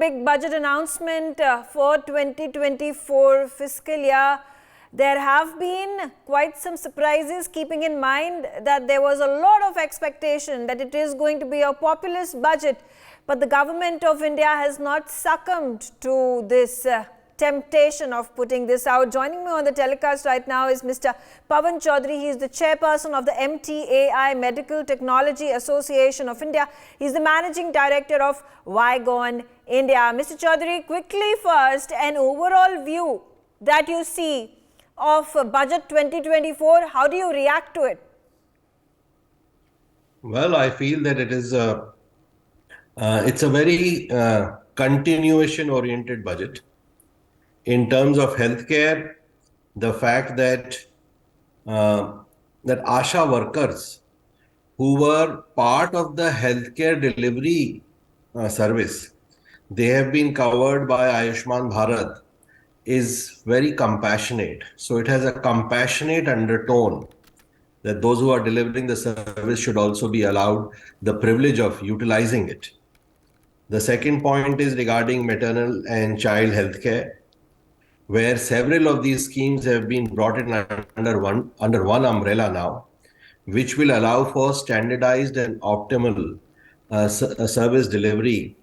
big budget announcement for 2024 fiscal year. There have been quite some surprises, keeping in mind that there was a lot of expectation that it is going to be a populist budget. But the government of India has not succumbed to this temptation of putting this out. Joining me on the telecast right now is Mr. Pawan Chaudhary. He is the chairperson of the MTAI Medical Technology Association of India. He is the managing director of Wygon India. Mr. Chaudhary, quickly first, an overall view that you see of budget 2024. How do you react to it? Well, I feel that it is it's a very continuation-oriented budget. In terms of healthcare, the fact that that ASHA workers who were part of the healthcare delivery service, they have been covered by Ayushman Bharat, is very compassionate. So it has a compassionate undertone that those who are delivering the service should also be allowed the privilege of utilizing it. The second point is regarding maternal and child health care, where several of these schemes have been brought in under one umbrella now, which will allow for standardized and optimal service delivery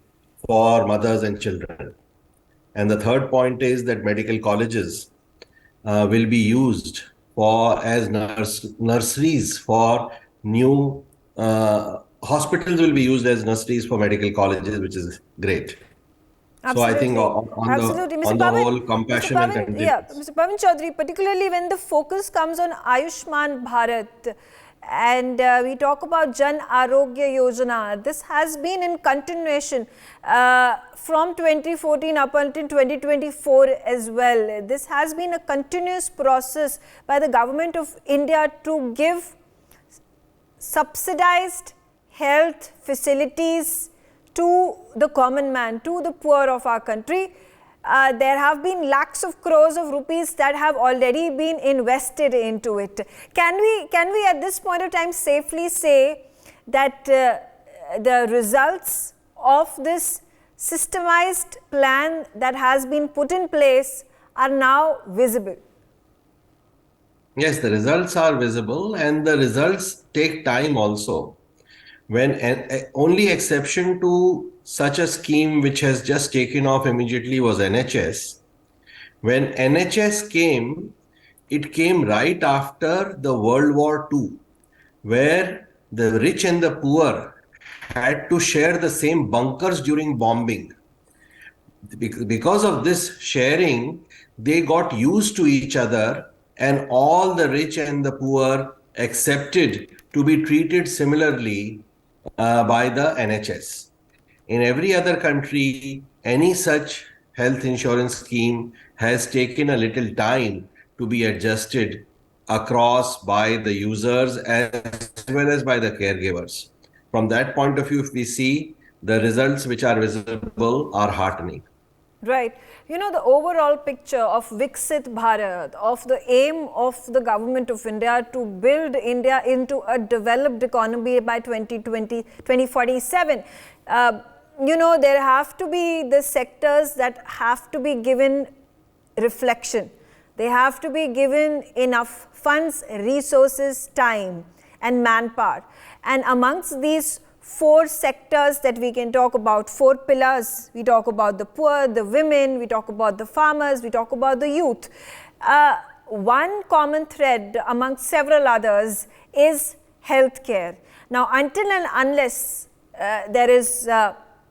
for mothers and children. And the third point is that medical colleges will be used as nurseries for new hospitals will be used as nurseries for medical colleges, which is great. Absolutely. So I think on the whole, compassion and continuity. Yeah, Mr. Pawan Chaudhary, particularly when the focus comes on Ayushman Bharat, and we talk about Jan Arogya Yojana. This has been in continuation from 2014 up until 2024 as well. This has been a continuous process by the government of India to give subsidized health facilities to the common man, to the poor of our country. There have been lakhs of crores of rupees that have already been invested into it. Can we at this point of time safely say that the results of this systemized plan that has been put in place are now visible? Yes, the results are visible, and the results take time also. When only exception to such a scheme which has just taken off immediately was NHS. When NHS came, it came right after the World War II, where the rich and the poor had to share the same bunkers during bombing. Because of this sharing, they got used to each other, and all the rich and the poor accepted to be treated similarly by the NHS. In every other country, any such health insurance scheme has taken a little time to be adjusted across by the users as well as by the caregivers. From that point of view, if we see, the results which are visible are heartening. Right. You know, the overall picture of Viksit Bharat, of the aim of the government of India to build India into a developed economy by 2047. You know, there have to be the sectors that have to be given reflection. They have to be given enough funds, resources, time and manpower. And amongst these four sectors that we can talk about, four pillars, we talk about the poor, the women, we talk about the farmers, we talk about the youth. One common thread amongst several others is healthcare. Now, until and unless there is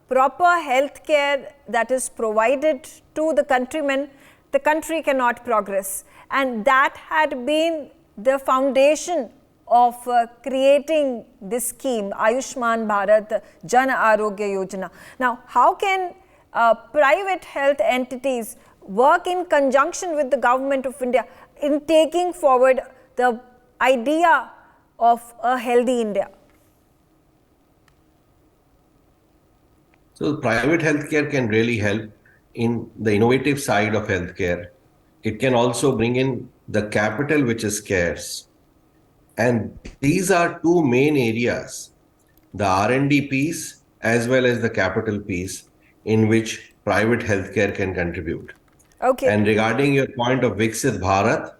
proper healthcare that is provided to the countrymen, the country cannot progress. And that had been the foundation of creating this scheme, Ayushman Bharat Jan Arogya Yojana. Now, how can private health entities work in conjunction with the government of India in taking forward the idea of a healthy India? So private healthcare can really help in the innovative side of healthcare. It can also bring in the capital which is scarce. And these are two main areas, the R&D piece as well as the capital piece, in which private healthcare can contribute. Okay. And regarding your point of Viksit Bharat,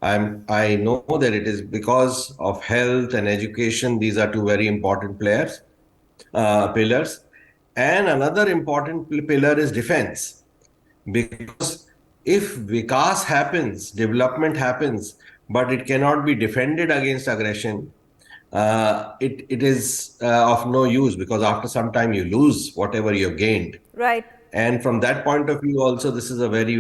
I know that it is because of health and education. These are two very important pillars. And another important pillar is defense. Because if vikas happens, development happens, but it cannot be defended against aggression, it is of no use, because after some time you lose whatever you've gained. Right. And from that point of view, also, this is a very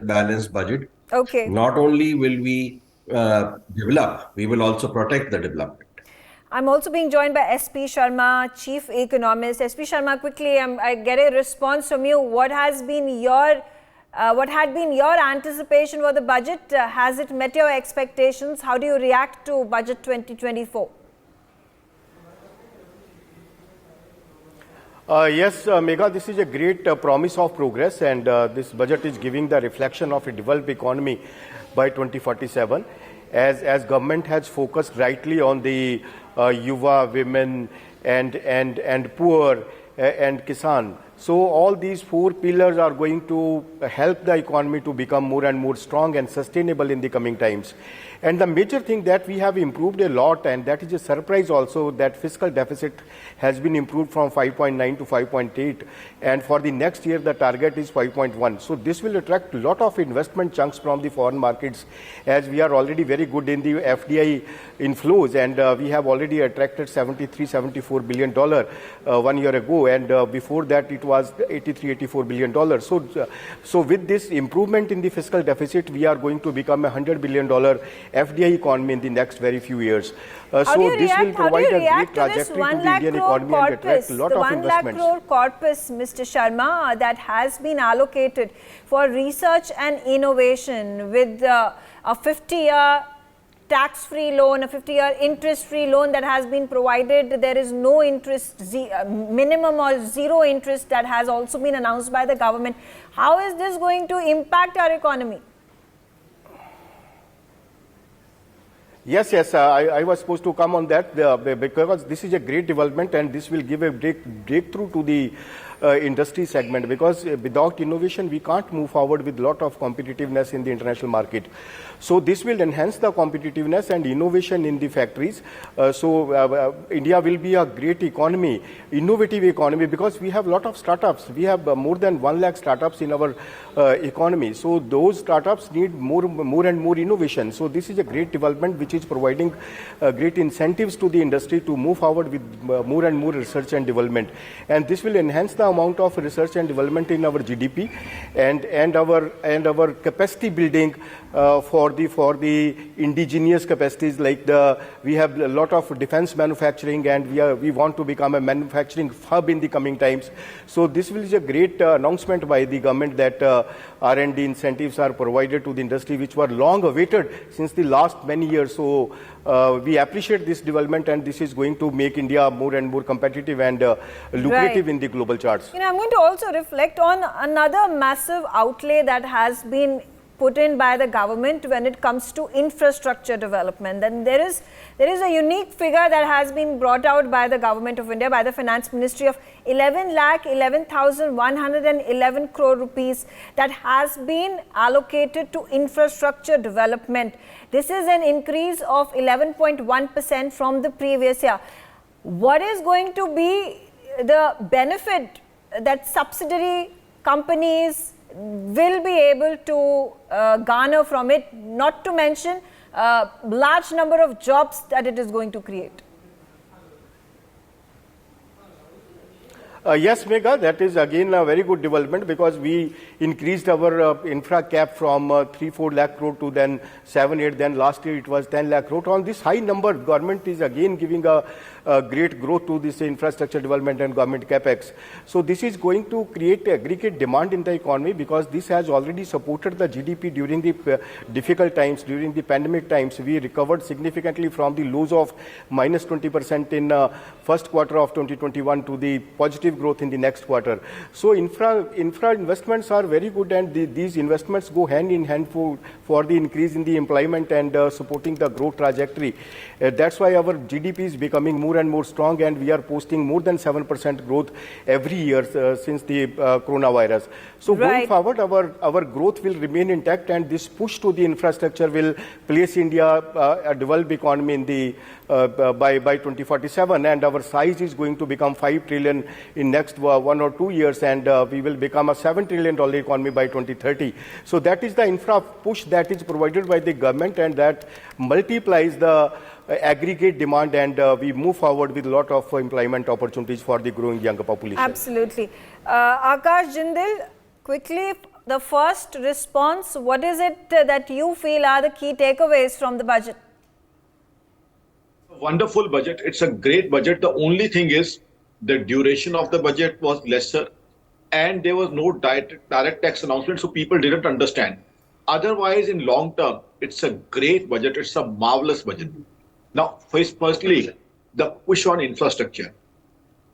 balanced budget. Okay. Not only will we develop, we will also protect the development. I'm also being joined by SP Sharma, Chief Economist. SP Sharma, quickly, I get a response from you. What had been your anticipation for the budget? Has it met your expectations? How do you react to Budget 2024? Yes, Megha, this is a great promise of progress, and this budget is giving the reflection of a developed economy by 2047. As government has focused rightly on the Yuva, women, and poor and Kisan. So all these four pillars are going to help the economy to become more and more strong and sustainable in the coming times. And the major thing that we have improved a lot, and that is a surprise also, that fiscal deficit has been improved from 5.9 to 5.8, and for the next year the target is 5.1. So this will attract a lot of investment chunks from the foreign markets, as we are already very good in the FDI inflows, and we have already attracted $74 billion 1 year ago, and before that it was $84 billion. So with this improvement in the fiscal deficit, we are going to become a $100 billion FDI economy in the next very few years. So this will provide a great trajectory to the Indian economy and attract a lot of investments. The 1 lakh crore corpus, Mr. Sharma, that has been allocated for research and innovation with a 50-year tax-free loan, a 50-year interest-free loan that has been provided. There is no interest, minimum or zero interest, that has also been announced by the government. How is this going to impact our economy? Yes, I was supposed to come on that because this is a great development, and this will give a breakthrough to the industry segment, because without innovation we can't move forward with a lot of competitiveness in the international market. So this will enhance the competitiveness and innovation in the factories. India will be a great economy, innovative economy, because we have a lot of startups. We have more than 1 lakh startups in our economy. So those startups need more and more innovation. So this is a great development which is providing great incentives to the industry to move forward with more and more research and development. And this will enhance the amount of research and development in our GDP and our capacity building for the indigenous capacities, like we have a lot of defense manufacturing, and we want to become a manufacturing hub in the coming times. So this is a great announcement by the government that R&D incentives are provided to the industry, which were long awaited since the last many years. So we appreciate this development, and this is going to make India more and more competitive and lucrative in the global charts. I'm going to also reflect on another massive outlay that has been put in by the government when it comes to infrastructure development. And there is a unique figure that has been brought out by the government of India, by the Finance Ministry, of 11,11,111 crore rupees that has been allocated to infrastructure development. This is an increase of 11.1% from the previous year. What is going to be the benefit that subsidiary companies will be able to garner from it, not to mention large number of jobs that it is going to create? Yes, Megha, that is again a very good development, because we increased our infra cap from 3-4 lakh crore to then 7-8, then last year it was 10 lakh crore. On this high number, government is again giving a great growth to this infrastructure development and government capex. So this is going to create aggregate demand in the economy, because this has already supported the GDP during the difficult times, during the pandemic times. We recovered significantly from the lows of -20% in first quarter of 2021 to the positive growth in the next quarter. So infra investments are very good, and these investments go hand in hand for the increase in the employment and supporting the growth trajectory. That's why our GDP is becoming more and more strong, and we are posting more than 7% growth every year since the coronavirus. So going forward, our growth will remain intact, and this push to the infrastructure will place India a developed economy in the by 2047, and our size is going to become 5 trillion in next 1 or 2 years, and we will become a $7 trillion economy by 2030. So that is the infra push that is provided by the government, and that multiplies the aggregate demand, and we move forward with a lot of employment opportunities for the growing younger population. Absolutely. Akash Jindal, quickly, the first response, what is it that you feel are the key takeaways from the budget? Wonderful budget. It's a great budget. The only thing is the duration of the budget was lesser, and there was no direct tax announcement, so people didn't understand. Otherwise, in long term, it's a great budget. It's a marvelous budget. Now, firstly, the push on infrastructure.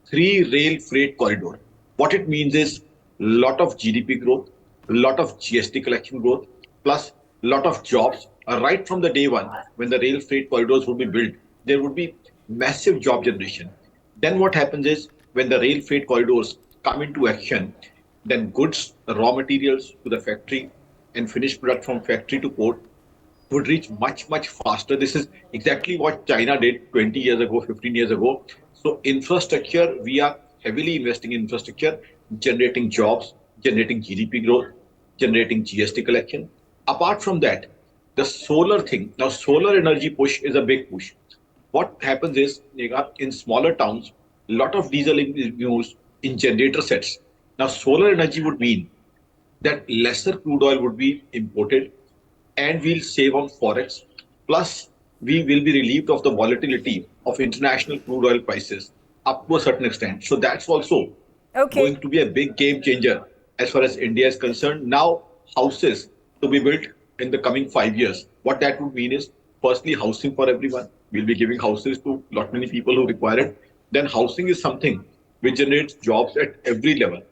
3 rail freight corridor. What it means is a lot of GDP growth, a lot of GST collection growth, plus a lot of jobs. Right from the day one, when the rail freight corridors would be built, there would be massive job generation. Then what happens is, when the rail freight corridors come into action, then goods, raw materials to the factory and finished product from factory to port would reach much, much faster. This is exactly what China did 20 years ago, 15 years ago. So infrastructure, we are heavily investing in infrastructure, generating jobs, generating GDP growth, generating GST collection. Apart from that, the solar thing. Now, solar energy push is a big push. What happens is, in smaller towns, a lot of diesel is used in generator sets. Now, solar energy would mean that lesser crude oil would be imported, and we'll save on forex. Plus, we will be relieved of the volatility of international crude oil prices up to a certain extent. So that's also going to be a big game changer as far as India is concerned. Now, houses to be built in the coming 5 years. What that would mean is, firstly, housing for everyone. We'll be giving houses to lot many people who require it. Then housing is something which generates jobs at every level,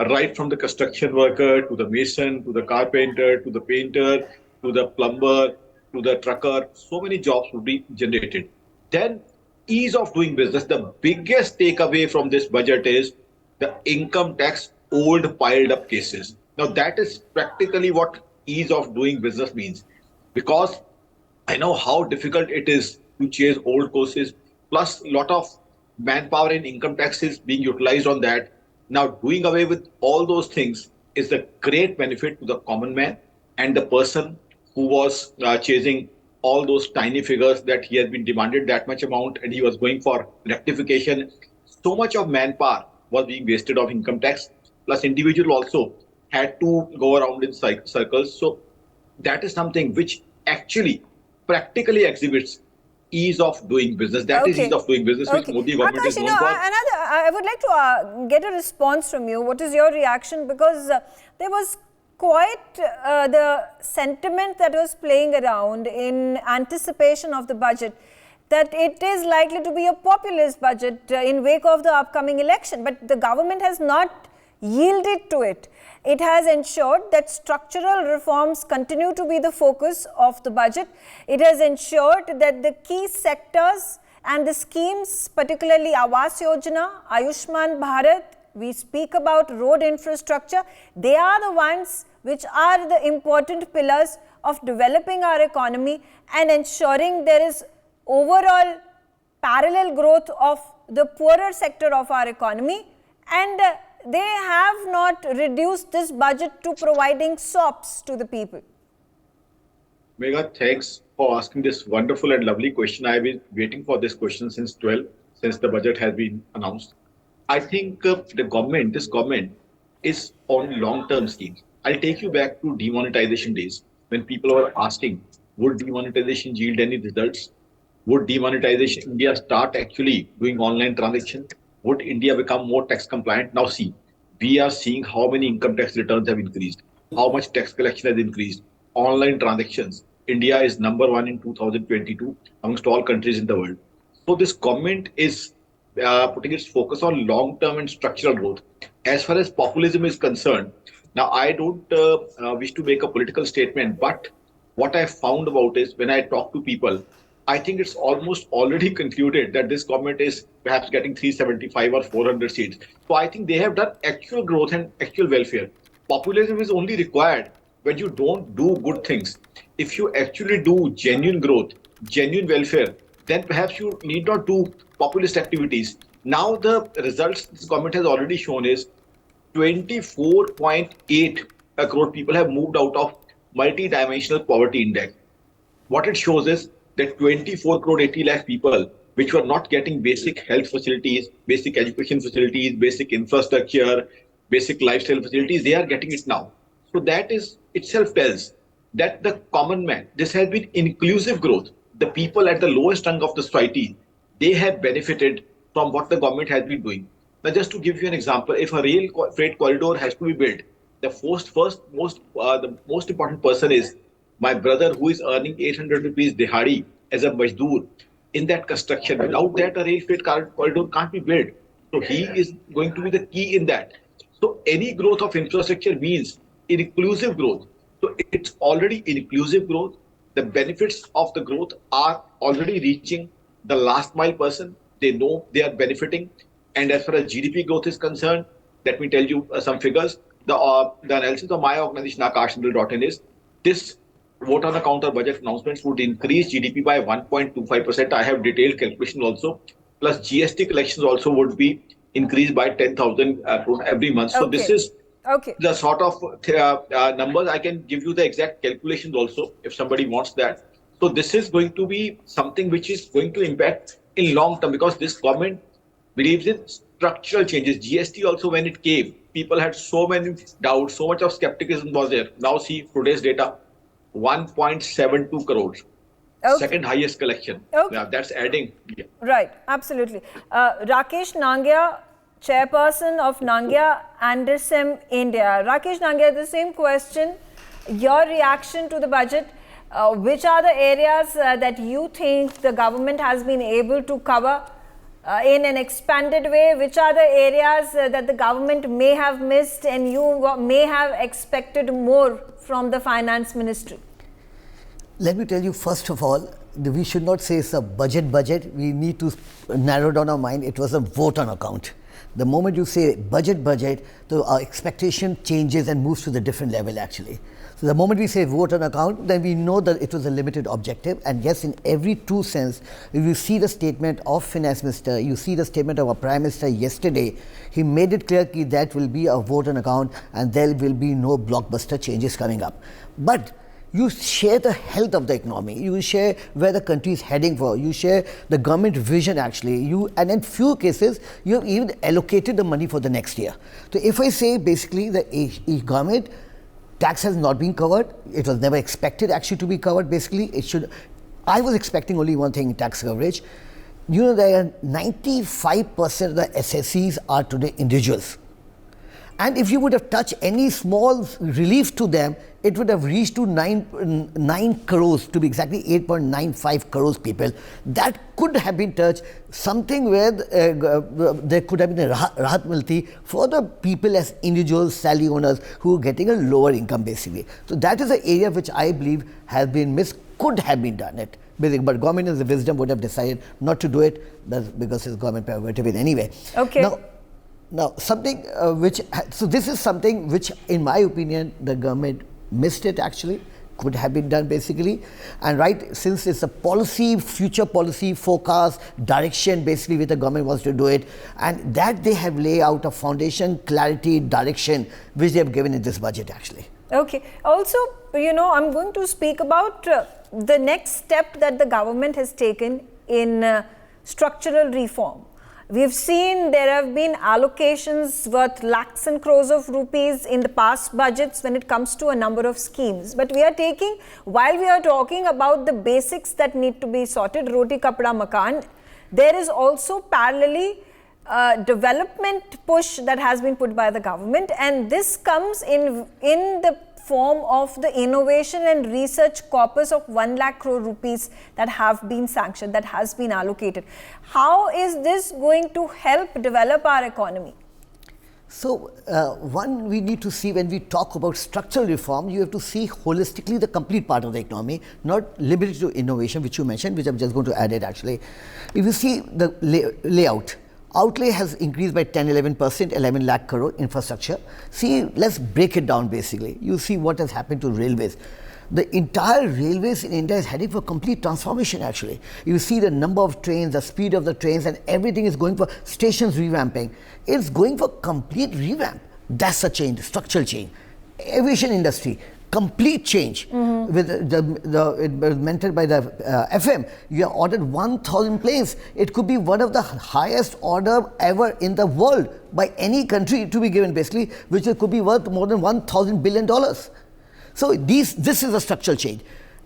right from the construction worker to the mason, to the carpenter, to the painter, to the plumber, to the trucker. So many jobs would be generated. Then ease of doing business. The biggest takeaway from this budget is the income tax old piled up cases. Now that is practically what ease of doing business means, because I know how difficult it is to chase old courses, plus a lot of manpower and income taxes being utilized on that. Now, doing away with all those things is a great benefit to the common man and the person who was chasing all those tiny figures that he has been demanded that much amount, and he was going for rectification. So much of manpower was being wasted of income tax, plus individual also had to go around in circles. So that is something which actually practically exhibits ease of doing business. That is ease of doing business, which Modi government is known for. I would like to get a response from you. What is your reaction? Because there was quite the sentiment that was playing around in anticipation of the budget, that it is likely to be a populist budget in wake of the upcoming election. But the government has not yielded to it. It has ensured that structural reforms continue to be the focus of the budget. It has ensured that the key sectors and the schemes, particularly Awas Yojana, Ayushman Bharat, we speak about road infrastructure, they are the ones which are the important pillars of developing our economy and ensuring there is overall parallel growth of the poorer sector of our economy. And they have not reduced this budget to providing sops to the people. Megha, thanks for asking this wonderful and lovely question. I have been waiting for this question since the budget has been announced. I think this government is on long-term schemes. I'll take you back to demonetization days, when people were asking, would demonetization yield any results? Would demonetization India start actually doing online transactions? Would India become more tax compliant? Now see, we are seeing how many income tax returns have increased, how much tax collection has increased. Online transactions, India is number 1 in 2022 amongst all countries in the world. So this government is putting its focus on long-term and structural growth. As far as populism is concerned, now I don't wish to make a political statement, but what I found about is when I talk to people, I think it's almost already concluded that this government is perhaps getting 375 or 400 seats. So I think they have done actual growth and actual welfare. Populism is only required when you don't do good things. If you actually do genuine growth, genuine welfare, then perhaps you need not do populist activities. Now the results this government has already shown is 24.8 crore people have moved out of multi-dimensional poverty index. What it shows is that 24 crore 80 lakh people which were not getting basic health facilities, basic education facilities, basic infrastructure, basic lifestyle facilities, they are getting it now. So that is itself tells that the common man, this has been inclusive growth. The people at the lowest rung of the society, they have benefited from what the government has been doing. Now, just to give you an example, if a rail freight corridor has to be built, the most important person is my brother who is earning 800 rupees dihadi as a majdoor in that construction. Without that, a rail freight corridor can't be built. So he is going to be the key in that. So any growth of infrastructure means inclusive growth. So it's already inclusive growth. The benefits of the growth are already reaching the last mile person. They know they are benefiting. And as far as GDP growth is concerned, let me tell you some figures. The analysis of my organization, akashhandal.in, is this vote on account of budget announcements would increase GDP by 1.25%. I have detailed calculation also. Plus GST collections also would be increased by 10,000 every month. So this is the sort of numbers. I can give you the exact calculations also if somebody wants that. So this is going to be something which is going to impact in long term because this government believes in structural changes. GST also when it came, people had so many doubts, so much of skepticism was there. Now see today's data, 1.72 crores. Second highest collection. Yeah, that's adding. Yeah. Right, absolutely. Rakesh Nangia, chairperson of Nangia Andersem India. Rakesh Nangia, the same question. Your reaction to the budget. Which are the areas that you think the government has been able to cover in an expanded way? Which are the areas that the government may have missed and you may have expected more from the finance ministry? Let me tell you, first of all, we should not say it's a budget. We need to narrow down our mind. It was a vote on account. The moment you say budget, our expectation changes and moves to the different level actually. So the moment we say vote on account, then we know that it was a limited objective. And yes, in every true sense, if you see the statement of Finance Minister, you see the statement of our Prime Minister yesterday, he made it clear that that will be a vote on account and there will be no blockbuster changes coming up. But you share the health of the economy, you share where the country is heading for, you share the government vision actually, and in few cases, you have even allocated the money for the next year. So if I say basically the government tax has not been covered, it was never expected actually to be covered basically, I was expecting only one thing in tax coverage. You know, there are 95% of the SSCs are today individuals. And if you would have touched any small relief to them, it would have reached to 9 crores, to be exactly 8.95 crores people. That could have been touched, something where there could have been a rahat milti for the people as individuals, salary owners who are getting a lower income basically. So that is an area which I believe has been missed, could have been done it. But government in the wisdom would have decided not to do it, that's because it's government prerogative anyway. Okay. Now, something so this is something which, in my opinion, the government missed it actually, could have been done basically. And right, since it's a policy, future policy, forecast, direction basically which the government wants to do it, and that they have laid out a foundation, clarity, direction, which they have given in this budget actually. Okay. Also, you know, I'm going to speak about the next step that the government has taken in structural reform. We've seen there have been allocations worth lakhs and crores of rupees in the past budgets when it comes to a number of schemes. But while we are talking about the basics that need to be sorted, roti, kapda, makan, there is also parallelly development push that has been put by the government, and this comes in the form of the innovation and research corpus of 1 lakh crore rupees that have been sanctioned, that has been allocated. How is this going to help develop our economy? So, one, we need to see, when we talk about structural reform, you have to see holistically the complete part of the economy, not limited to innovation, which you mentioned, which I'm just going to add it actually. If you see the layout, outlay has increased by 10-11%, 11 lakh crore infrastructure. See, let's break it down basically. You see what has happened to railways. The entire railways in India is heading for complete transformation actually. You see the number of trains, the speed of the trains, and everything is going for stations revamping. It's going for complete revamp. That's a change, structural change. Aviation industry, complete change. With it was mentioned by the FM, you have ordered 1,000 planes. It could be one of the highest order ever in the world by any country to be given basically, which could be worth more than $1,000 billion. So this is a structural change.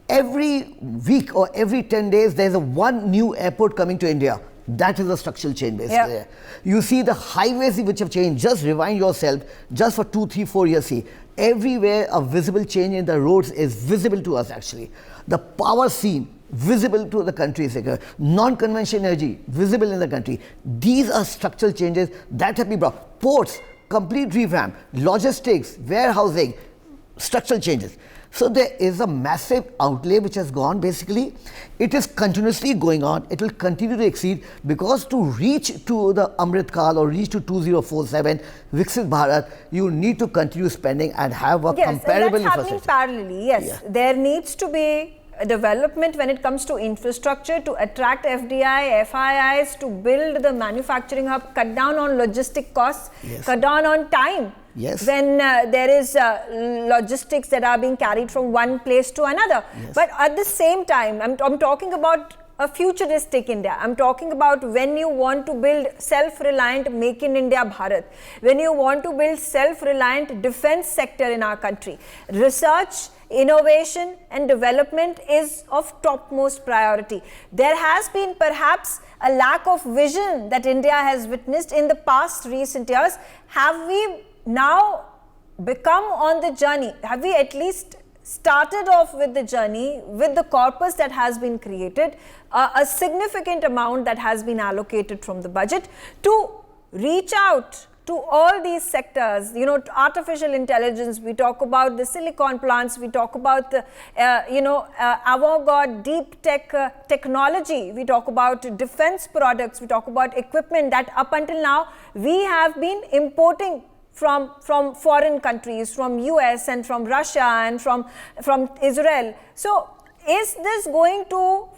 Every week or every 10 days, there's one new airport coming to India. That is a structural change basically. Yeah. You see the highways which have changed. Just rewind yourself, just for 2, 3, 4 years, see. Everywhere a visible change in the roads is visible to us actually. The power scene, visible to the country sector. Non-conventional energy, visible in the country. These are structural changes that have been brought. Ports, complete revamp. Logistics, warehousing, structural changes. So there is a massive outlay which has gone basically. It is continuously going on. It will continue to exceed, because to reach to the Amrit Kal or reach to 2047 Viksit Bharat, you need to continue spending and have a comparable infrastructure. Yes, that's happening parallelly. Yes, yeah. There needs to be a development when it comes to infrastructure to attract FDI, FIIs, to build the manufacturing hub, cut down on logistic costs, cut down on time. Yes. When there is logistics that are being carried from one place to another. Yes. But at the same time, I'm talking about a futuristic India. I'm talking about when you want to build self-reliant Make in India Bharat, when you want to build self-reliant defense sector in our country. Research, innovation and development is of topmost priority. There has been perhaps a lack of vision that India has witnessed in the past recent years. Have we now become on the journey? Have we at least started off with the journey, with the corpus that has been created, a significant amount that has been allocated from the budget to reach out to all these sectors? You know, artificial intelligence, we talk about the silicon plants, we talk about the, avant-garde deep tech technology, we talk about defense products, we talk about equipment that up until now we have been importing from foreign countries, from US and from Russia and from Israel. So is this going to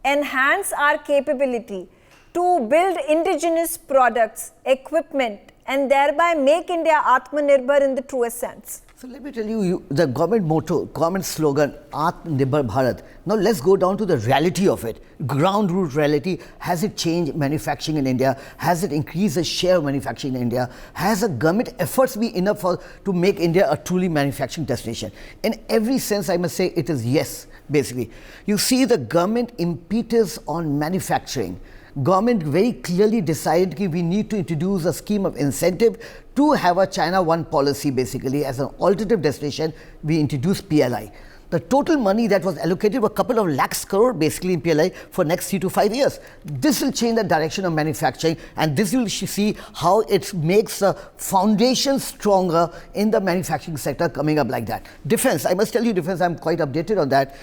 enhance our capability to build indigenous products, equipment, and thereby make India Atmanirbhar in the truest sense? So let me tell you, the government motto, government slogan, Atmanirbhar Bharat. Now let's go down to the reality of it. Ground root reality. Has it changed manufacturing in India? Has it increased the share of manufacturing in India? Has the government efforts been enough to make India a truly manufacturing destination? In every sense, I must say it is yes, basically. You see the government impetus on manufacturing. Government very clearly decided that we need to introduce a scheme of incentive to have a China One policy basically. As an alternative destination, we introduced PLI. The total money that was allocated were a couple of lakhs crore basically in PLI for next 3 to 5 years. This will change the direction of manufacturing, and this will see how it makes a foundation stronger in the manufacturing sector coming up like that. Defense, I must tell you defense, I'm quite updated on that.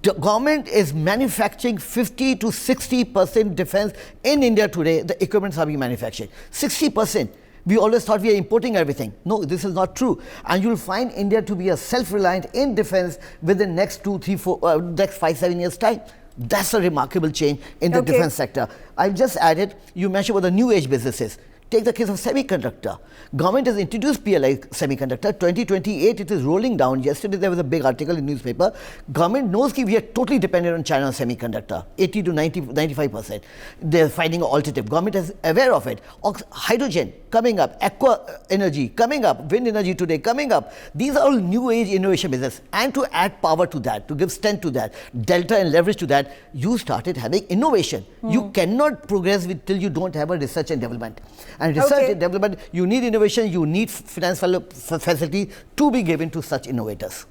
The government is manufacturing 50 to 60% defense in India today. The equipments are being manufactured. 60%. We always thought we are importing everything. No, this is not true. And you'll find India to be a self-reliant in defense within next 2, 3, 4, next 5, 7 years time. That's a remarkable change in the defense sector. I've just added, you mentioned about the new age businesses. Take the case of semiconductor. Government has introduced PLI semiconductor. 2028, it is rolling down. Yesterday, there was a big article in newspaper. Government knows that we are totally dependent on China semiconductor, 80 to 95%. They're finding an alternative. Government is aware of it. Hydrogen, coming up, aqua energy coming up, wind energy today coming up. These are all new age innovation business. And to add power to that, to give strength to that, delta and leverage to that, you started having innovation. You cannot progress till you don't have a research and development. And research and development, you need innovation, you need finance facility to be given to such innovators.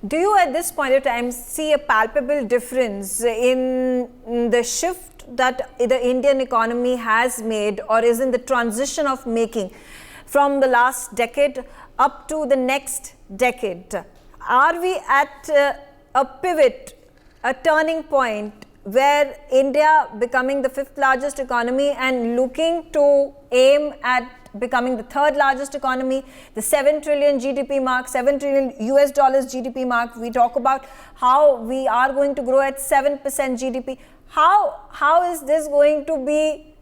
Do you at this point of time see a palpable difference in the shift that the Indian economy has made or is in the transition of making from the last decade up to the next decade? Are we at a pivot, a turning point where India becoming the 5th largest economy and looking to aim at becoming the 3rd largest economy, the 7 trillion GDP mark, $7 trillion GDP mark? We talk about how we are going to grow at 7% GDP. How is this going to be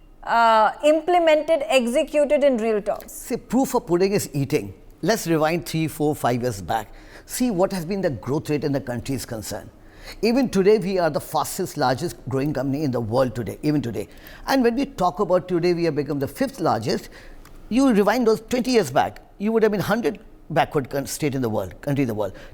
implemented, executed in real terms? See, proof of pudding is eating. Let's rewind 3, 4, 5 years back. See what has been the growth rate in the country is concerned. Even today, we are the fastest, largest growing company in the world today, even today. And when we talk about today, we have become the 5th largest. You rewind those 20 years back, you would have been 100 backward country in the world.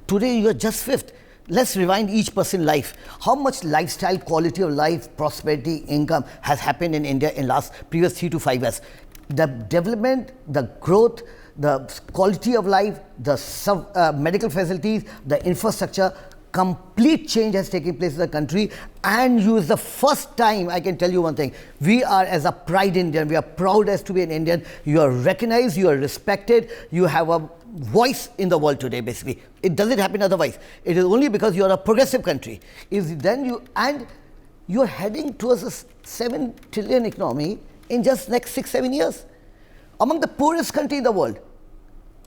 Today, you are just 5th. Let's rewind each person's life. How much lifestyle, quality of life, prosperity, income has happened in India in previous 3 to 5 years. The development, the growth, the quality of life, the medical facilities, the infrastructure, complete change has taken place in the country, and you is the first time, I can tell you one thing, we are as a pride Indian, we are proud as to be an Indian, you are recognized, you are respected, you have a voice in the world today basically. It doesn't happen otherwise. It is only because you are a progressive country. You are heading towards a 7 trillion economy in just next 6-7 years. Among the poorest country in the world.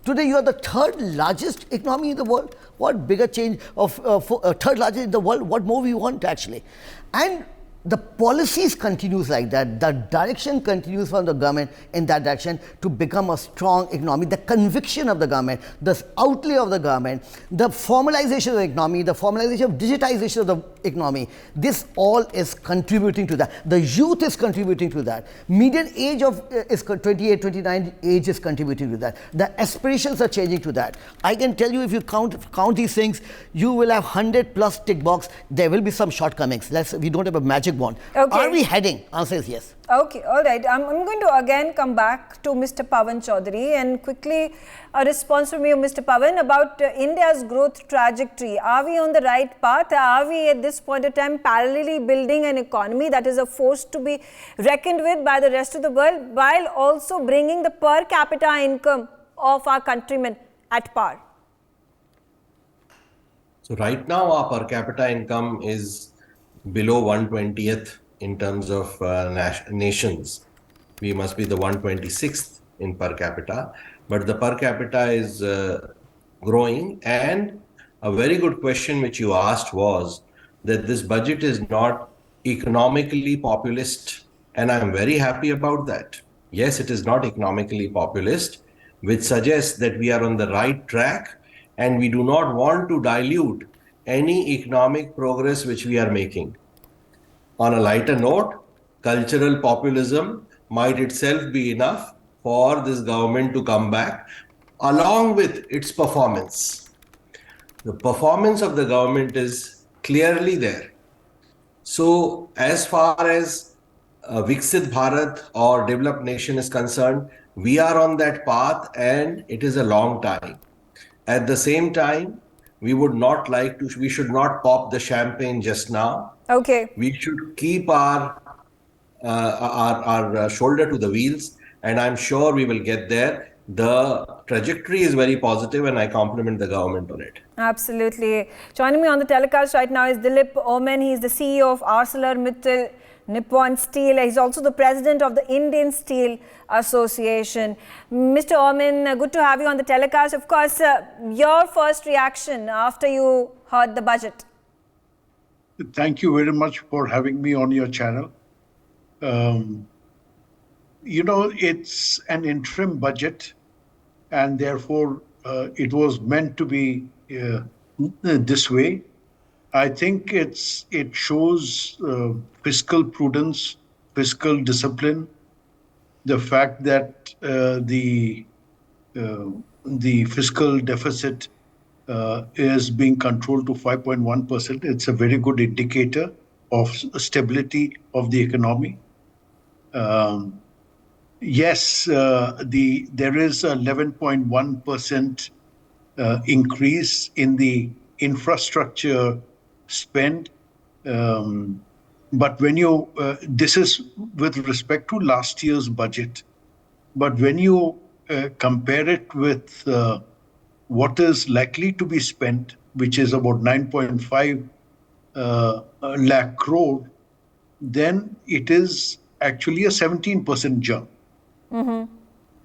Today you are the 3rd largest economy in the world. What bigger change of 3rd largest in the world? What more we want actually? And the policies continues like that. The direction continues from the government in that direction to become a strong economy. The conviction of the government, the outlay of the government, the formalization of the economy, the formalization of digitization of the economy. This all is contributing to that. The youth is contributing to that. Median age is 28, 29 age is contributing to that. The aspirations are changing to that. I can tell you if you count these things, you will have 100 plus tick box. There will be some shortcomings. We don't have a magic wand. Okay. Are we heading? Answer is yes. Okay, all right. I'm going to again come back to Mr. Pawan Chaudhary and quickly a response from you, Mr. Pawan, about India's growth trajectory. Are we on the right path? Are we at this point of time parallelly building an economy that is a force to be reckoned with by the rest of the world while also bringing the per capita income of our countrymen at par? So right now our per capita income is below 120th in terms of nations. We must be the 126th in per capita, but the per capita is growing. And a very good question which you asked was that this budget is not economically populist, and I'm very happy about that. Yes, it is not economically populist, which suggests that we are on the right track and we do not want to dilute any economic progress which we are making. On a lighter note, cultural populism might itself be enough for this government to come back along with its performance. The performance of the government is clearly there. So as far as Viksit Bharat or developed nation is concerned, we are on that path and it is a long time. At the same time, we should not pop the champagne just now. Okay. We should keep our shoulder to the wheels, and I'm sure we will get there. The trajectory is very positive and I compliment the government on it. Absolutely. Joining me on the telecast right now is Dilip Omen. He is the CEO of ArcelorMittal Nippon Steel. He's also the president of the Indian Steel Association. Mr. Omen, good to have you on the telecast. Of course, your first reaction after you heard the budget. Thank you very much for having me on your channel. It's an interim budget, and therefore it was meant to be this way. I think it shows fiscal prudence, fiscal discipline, the fact that the fiscal deficit is being controlled to 5.1%. It's a very good indicator of stability of the economy. Yes, there is a 11.1% increase in the infrastructure spend. But when you, this is with respect to last year's budget, but when you compare it with what is likely to be spent, which is about 9.5 lakh crore, then it is actually a 17% jump.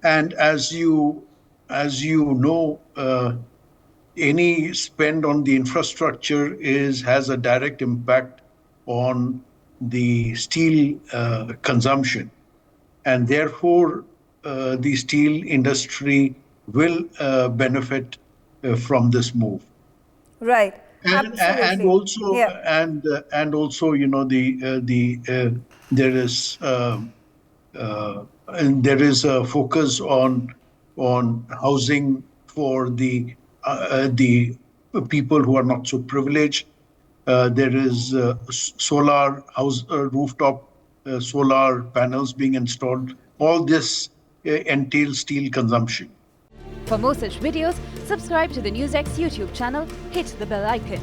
And as you know, any spend on the infrastructure has a direct impact on the steel consumption, and therefore the steel industry will benefit from this move. Right. And Absolutely. also Yeah. and also, you know, there is and there is a focus on housing for the people who are not so privileged. There is solar house rooftop solar panels being installed. All this entails steel consumption. For more such videos, subscribe to the NewsX YouTube channel, hit the bell icon.